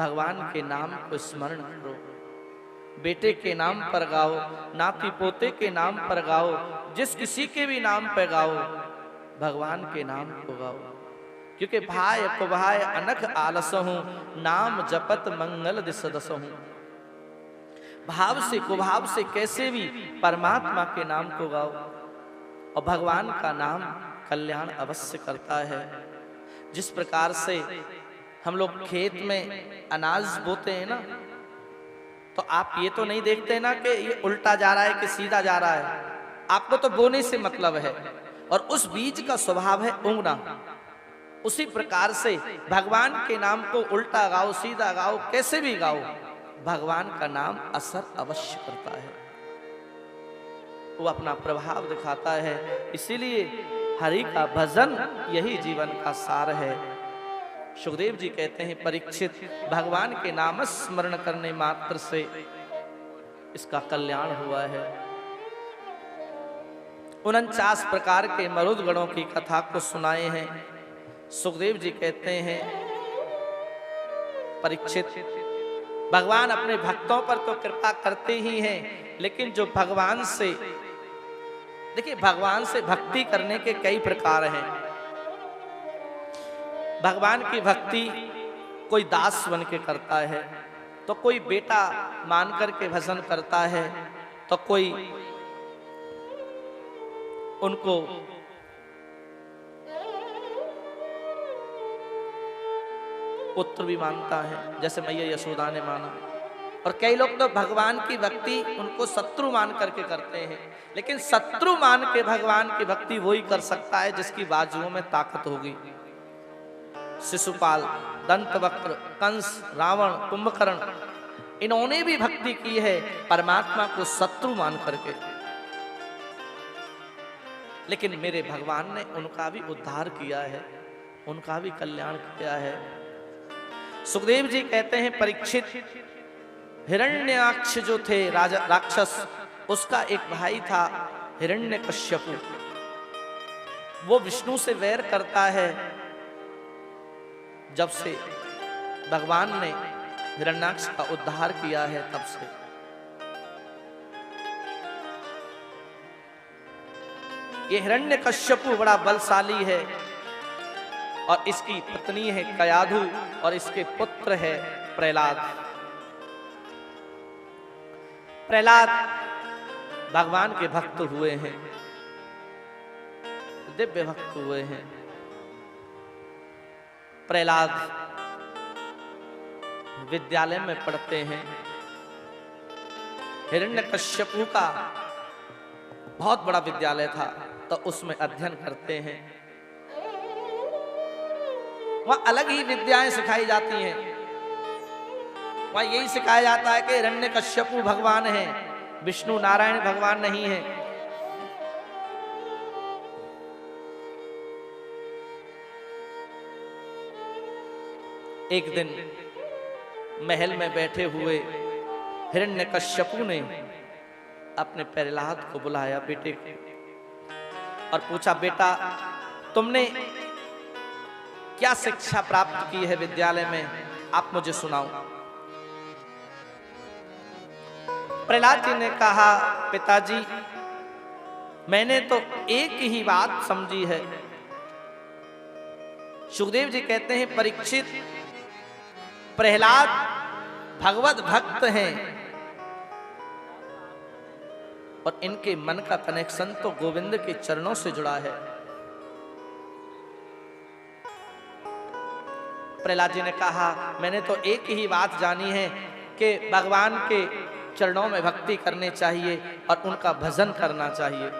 भगवान के नाम को स्मरण करो, बेटे के नाम पर गाओ, नाती पोते के नाम पर गाओ, जिस किसी के भी नाम पर गाओ, भगवान के नाम को गाओ। क्योंकि भाई कुभाय अनख आलसहूं, नाम जपत मंगल दिसदसहूं। भाव से कुभाव से कैसे भी परमात्मा के नाम को गाओ, और भगवान का नाम कल्याण अवश्य करता है। जिस प्रकार से हम लोग खेत में अनाज बोते हैं ना, तो आप ये तो नहीं देखते ना कि ये उल्टा जा रहा है कि सीधा जा रहा है, आपको तो बोने से मतलब है, और उस बीज का स्वभाव है उंगना। उसी प्रकार से भगवान के नाम को उल्टा गाओ, सीधा गाओ, कैसे भी गाओ, भगवान का नाम असर अवश्य करता है, वो अपना प्रभाव दिखाता है। इसीलिए हरि का भजन यही जीवन का सार है। सुखदेव जी कहते हैं, परीक्षित, भगवान के नाम स्मरण करने मात्र से इसका कल्याण हुआ है। 49 प्रकार के मरुद गणों की कथा को सुनाए हैं। सुखदेव जी कहते हैं, परीक्षित, भगवान अपने भक्तों पर तो कृपा करते ही हैं, लेकिन जो भगवान से, देखिए भगवान से भक्ति करने के कई प्रकार हैं। भगवान की भक्ति कोई दास बन के करता है, तो कोई बेटा मान करके भजन करता है, तो कोई उनको पुत्र भी मानता है, जैसे मैया यशोदा ने माना। और कई लोग तो भगवान की भक्ति उनको शत्रु मान करके करते हैं, लेकिन शत्रु मान के भगवान की भक्ति वही कर सकता है जिसकी बाजुओं में ताकत होगी। शिशुपाल, दंतवक्र, कंस, रावण, कुंभकर्ण, इन्होंने भी भक्ति की है परमात्मा को शत्रु मान करके, लेकिन मेरे भगवान ने उनका भी उद्धार किया है, उनका भी कल्याण किया है। सुखदेव जी कहते हैं, परीक्षित, हिरण्याक्ष जो थे राजा राक्षस, उसका एक भाई था हिरण्यकश्यपु। वो विष्णु से वैर करता है। जब से भगवान ने हिरण्याक्ष का उद्धार किया है, तब से ये हिरण्यकश्यपु बड़ा बलशाली है, और इसकी पत्नी है कयाधु, और इसके पुत्र है प्रहलाद। प्रहलाद भगवान के भक्त हुए हैं, दिव्य भक्त हुए हैं। प्रहलाद विद्यालय में पढ़ते हैं। हिरण्यकश्यपु का बहुत बड़ा विद्यालय था, तो उसमें अध्ययन करते हैं। वहां अलग ही विद्याएं सिखाई जाती हैं। वहां यही सिखाया जाता है कि हिरण्यकश्यपु भगवान है, विष्णु नारायण भगवान नहीं है। एक दिन महल में बैठे हुए हिरण्यकश्यपु ने अपने प्रहलाद को बुलाया, बेटे को, और पूछा, बेटा तुमने क्या शिक्षा प्राप्त की है विद्यालय में, आप मुझे सुनाओ। प्रहलाद जी ने कहा, पिताजी मैंने तो एक ही बात समझी है। सुखदेव जी कहते हैं, परीक्षित, प्रहलाद भगवत भक्त हैं, और इनके मन का कनेक्शन तो गोविंद के चरणों से जुड़ा है। प्रहलाद जी ने कहा, मैंने तो एक ही बात जानी है कि भगवान के चरणों में भक्ति करनी चाहिए और उनका भजन करना चाहिए।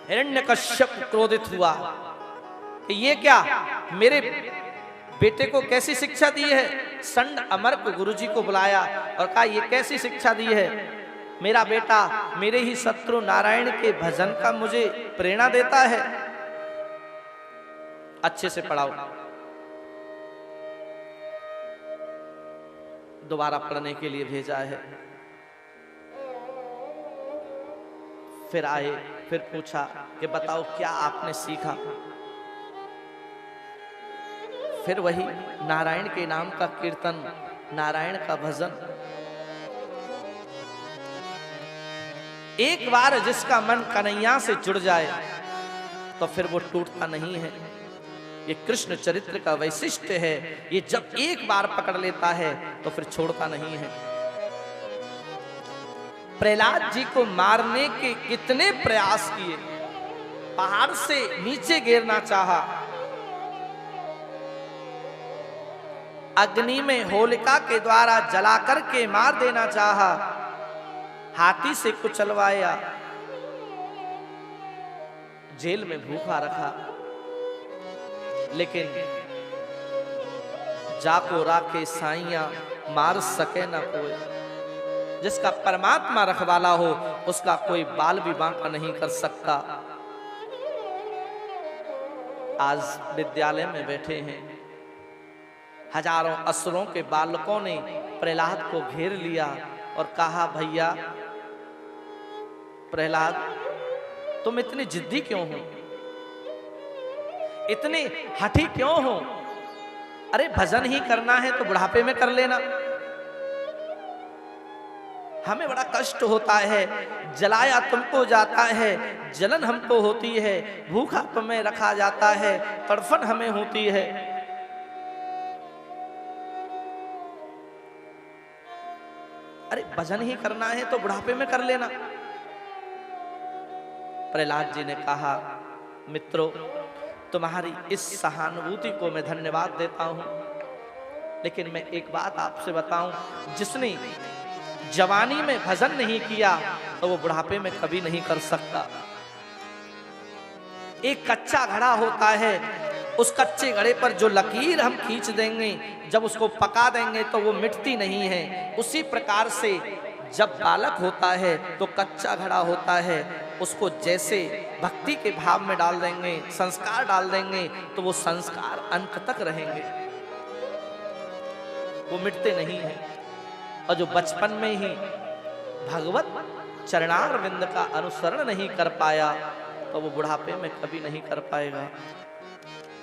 हिरण्यकश्यप क्रोधित हुआ कि ये क्या, मेरे बेटे को कैसी शिक्षा दी है। संड अमर्क गुरुजी को बुलाया और कहा, ये कैसी शिक्षा दी है, मेरा बेटा मेरे ही शत्रु नारायण के भजन का मुझे प्रेरणा देता है, अच्छे से पढ़ाओ। दोबारा पढ़ने के लिए भेजा है। फिर आए, फिर पूछा कि बताओ क्या आपने सीखा। फिर वही नारायण के नाम का कीर्तन, नारायण का भजन। एक बार जिसका मन कन्हैया से जुड़ जाए तो फिर वो टूटता नहीं है। ये कृष्ण चरित्र का वैशिष्ट्य है। ये जब एक बार पकड़ लेता है तो फिर छोड़ता नहीं है। प्रहलाद जी को मारने के कितने प्रयास किए, पहाड़ से नीचे गिरना चाहा, अग्नि में होलिका के द्वारा जला करके मार देना चाहा, हाथी से कुचलवाया, जेल में भूखा रखा, लेकिन जाको राखे साइया मार सके ना कोई। जिसका परमात्मा रखवाला हो उसका कोई बाल भी बांका नहीं कर सकता। आज विद्यालय में बैठे हैं, हजारों असुरों के बालकों ने प्रहलाद को घेर लिया और कहा, भैया प्रहलाद तुम इतने जिद्दी क्यों हो, इतने हठी क्यों हो? अरे भजन ही करना है तो बुढ़ापे में कर लेना। हमें बड़ा कष्ट होता है, जलाया तुमको जाता है, जलन हमको होती है, भूखा तुम्हें रखा जाता है, तड़फन हमें होती है। अरे भजन ही करना है तो बुढ़ापे में कर लेना। प्रहलाद जी ने कहा, मित्रों तुम्हारी इस सहानुभूति को मैं धन्यवाद देता हूं, लेकिन मैं एक बात आपसे बताऊं, जिसने जवानी में भजन नहीं किया तो वो बुढ़ापे में कभी नहीं कर सकता। एक कच्चा घड़ा होता है, उस कच्चे घड़े पर जो लकीर हम खींच देंगे, जब उसको पका देंगे तो वो मिटती नहीं है। उसी प्रकार से जब बालक होता है तो कच्चा घड़ा होता है, उसको जैसे भक्ति के भाव में डाल देंगे, संस्कार डाल देंगे तो वो संस्कार अंत तक रहेंगे, वो मिटते नहीं हैं। और जो बचपन में ही भगवत चरणारविंद का अनुसरण नहीं कर पाया तो वो बुढ़ापे में कभी नहीं कर पाएगा।